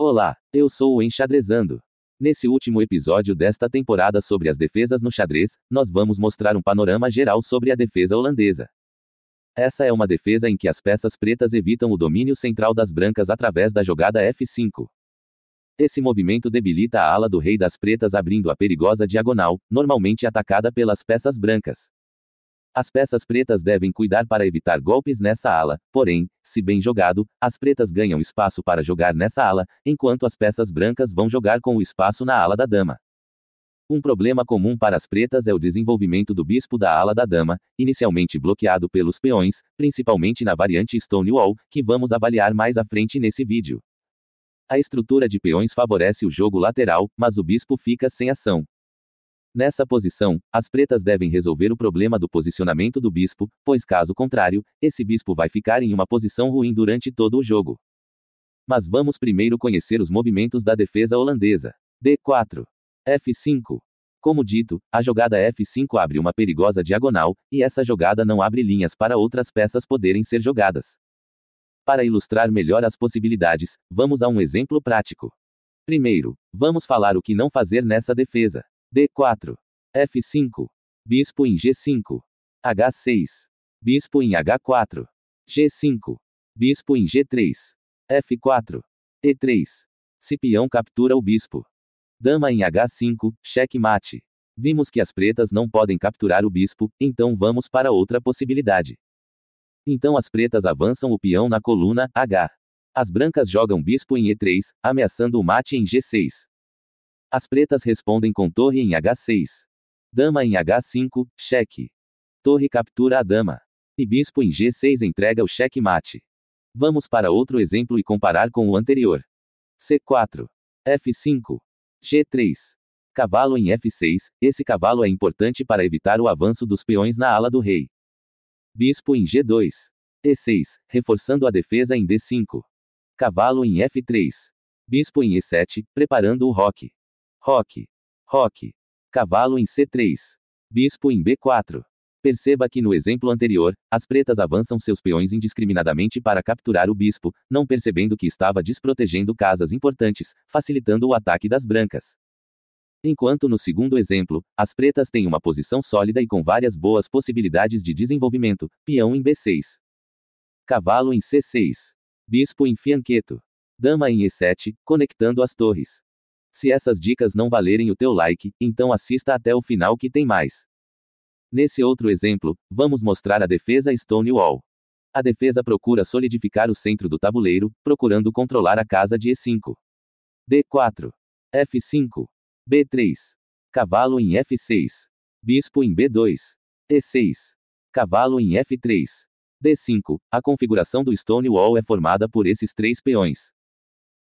Olá, eu sou o Enxadrezando. Nesse último episódio desta temporada sobre as defesas no xadrez, nós vamos mostrar um panorama geral sobre a defesa holandesa. Essa é uma defesa em que as peças pretas evitam o domínio central das brancas através da jogada F5. Esse movimento debilita a ala do rei das pretas abrindo a perigosa diagonal, normalmente atacada pelas peças brancas. As peças pretas devem cuidar para evitar golpes nessa ala, porém, se bem jogado, as pretas ganham espaço para jogar nessa ala, enquanto as peças brancas vão jogar com o espaço na ala da dama. Um problema comum para as pretas é o desenvolvimento do bispo da ala da dama, inicialmente bloqueado pelos peões, principalmente na variante Stonewall, que vamos avaliar mais à frente nesse vídeo. A estrutura de peões favorece o jogo lateral, mas o bispo fica sem ação. Nessa posição, as pretas devem resolver o problema do posicionamento do bispo, pois caso contrário, esse bispo vai ficar em uma posição ruim durante todo o jogo. Mas vamos primeiro conhecer os movimentos da defesa holandesa. D4. F5. Como dito, a jogada F5 abre uma perigosa diagonal, e essa jogada não abre linhas para outras peças poderem ser jogadas. Para ilustrar melhor as possibilidades, vamos a um exemplo prático. Primeiro, vamos falar o que não fazer nessa defesa. D4. F5. Bispo em G5. H6. Bispo em H4. G5. Bispo em G3. F4. E3. Se peão captura o bispo. Dama em H5, checkmate. Vimos que as pretas não podem capturar o bispo, então vamos para outra possibilidade. Então as pretas avançam o peão na coluna H. As brancas jogam bispo em E3, ameaçando o mate em G6. As pretas respondem com torre em H6. Dama em H5, cheque. Torre captura a dama. E bispo em G6 entrega o checkmate. Vamos para outro exemplo e comparar com o anterior. C4. F5. G3. Cavalo em F6, esse cavalo é importante para evitar o avanço dos peões na ala do rei. Bispo em G2. E6, reforçando a defesa em D5. Cavalo em F3. Bispo em E7, preparando o roque. Roque. Roque. Cavalo em C3. Bispo em B4. Perceba que no exemplo anterior, as pretas avançam seus peões indiscriminadamente para capturar o bispo, não percebendo que estava desprotegendo casas importantes, facilitando o ataque das brancas. Enquanto no segundo exemplo, as pretas têm uma posição sólida e com várias boas possibilidades de desenvolvimento, peão em B6. Cavalo em C6. Bispo em fianqueto. Dama em E7, conectando as torres. Se essas dicas não valerem o teu like, então assista até o final que tem mais. Nesse outro exemplo, vamos mostrar a defesa Stonewall. A defesa procura solidificar o centro do tabuleiro, procurando controlar a casa de E5. D4. F5. B3. Cavalo em F6. Bispo em B2. E6. Cavalo em F3. D5. A configuração do Stonewall é formada por esses três peões.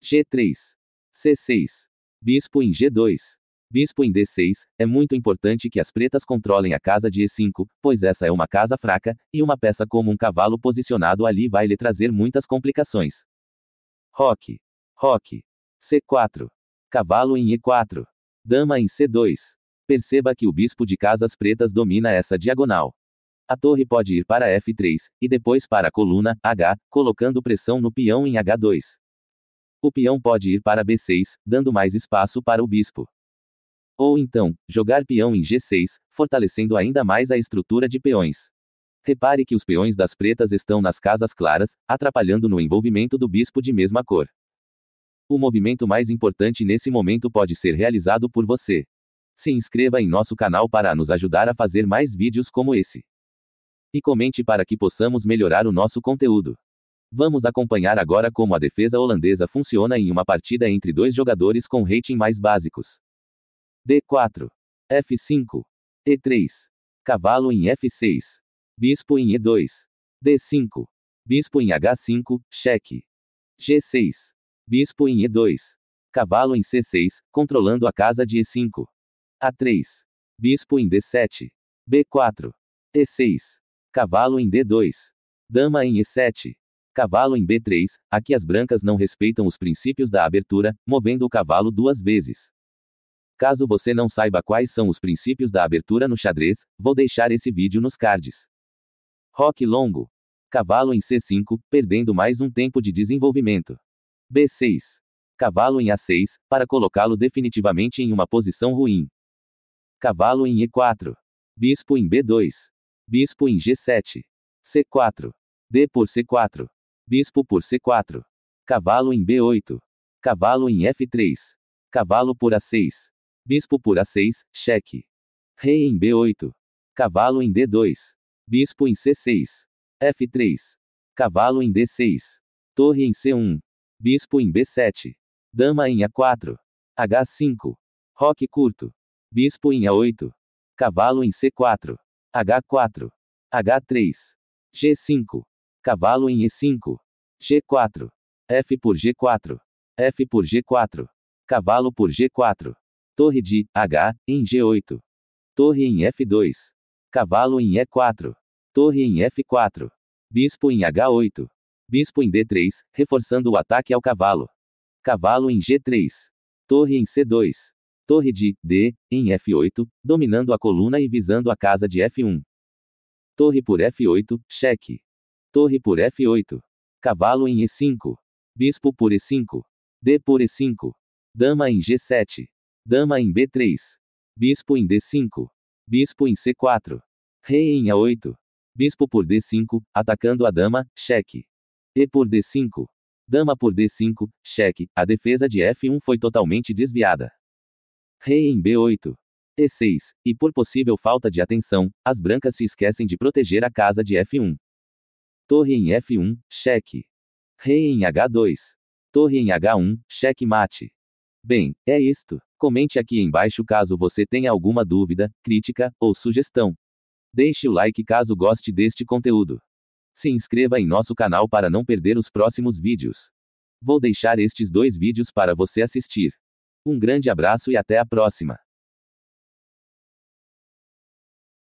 G3. C6. Bispo em G2. Bispo em D6, é muito importante que as pretas controlem a casa de E5, pois essa é uma casa fraca, e uma peça como um cavalo posicionado ali vai lhe trazer muitas complicações. Roque. Roque. C4. Cavalo em E4. Dama em C2. Perceba que o bispo de casas pretas domina essa diagonal. A torre pode ir para F3, e depois para a coluna H, colocando pressão no peão em H2. O peão pode ir para B6, dando mais espaço para o bispo. Ou então, jogar peão em G6, fortalecendo ainda mais a estrutura de peões. Repare que os peões das pretas estão nas casas claras, atrapalhando no envolvimento do bispo de mesma cor. O movimento mais importante nesse momento pode ser realizado por você. Se inscreva em nosso canal para nos ajudar a fazer mais vídeos como esse. E comente para que possamos melhorar o nosso conteúdo. Vamos acompanhar agora como a defesa holandesa funciona em uma partida entre dois jogadores com rating mais básicos. D4. F5. E3. Cavalo em F6. Bispo em E2. D5. Bispo em H5, cheque. G6. Bispo em E2. Cavalo em C6, controlando a casa de E5. A3. Bispo em D7. B4. E6. Cavalo em D2. Dama em E7. Cavalo em B3, aqui as brancas não respeitam os princípios da abertura, movendo o cavalo duas vezes. Caso você não saiba quais são os princípios da abertura no xadrez, vou deixar esse vídeo nos cards. Roque longo. Cavalo em C5, perdendo mais um tempo de desenvolvimento. B6. Cavalo em A6, para colocá-lo definitivamente em uma posição ruim. Cavalo em E4. Bispo em B2. Bispo em G7. C4. D por C4. Bispo por C4. Cavalo em B8. Cavalo em F3. Cavalo por A6. Bispo por A6, cheque. Rei em B8. Cavalo em D2. Bispo em C6. F3. Cavalo em D6. Torre em C1. Bispo em B7. Dama em A4. H5. Roque curto. Bispo em A8. Cavalo em C4. H4. H3. G5. Cavalo em E5. G4. F por G4. F por G4. Cavalo por G4. Torre de H em G8. Torre em F2. Cavalo em E4. Torre em F4. Bispo em H8. Bispo em D3, reforçando o ataque ao cavalo. Cavalo em G3. Torre em C2. Torre de D em F8, dominando a coluna e visando a casa de F1. Torre por F8, cheque. Torre por F8. Cavalo em E5. Bispo por E5. D por E5. Dama em G7. Dama em B3. Bispo em D5. Bispo em C4. Rei em A8. Bispo por D5, atacando a dama, cheque. E por D5. Dama por D5, cheque. A defesa de F1 foi totalmente desviada. Rei em B8. E6. E por possível falta de atenção, as brancas se esquecem de proteger a casa de F1. Torre em F1, cheque. Rei em H2. Torre em H1, cheque mate. Bem, é isto. Comente aqui embaixo caso você tenha alguma dúvida, crítica, ou sugestão. Deixe o like caso goste deste conteúdo. Se inscreva em nosso canal para não perder os próximos vídeos. Vou deixar estes 2 vídeos para você assistir. Um grande abraço e até a próxima.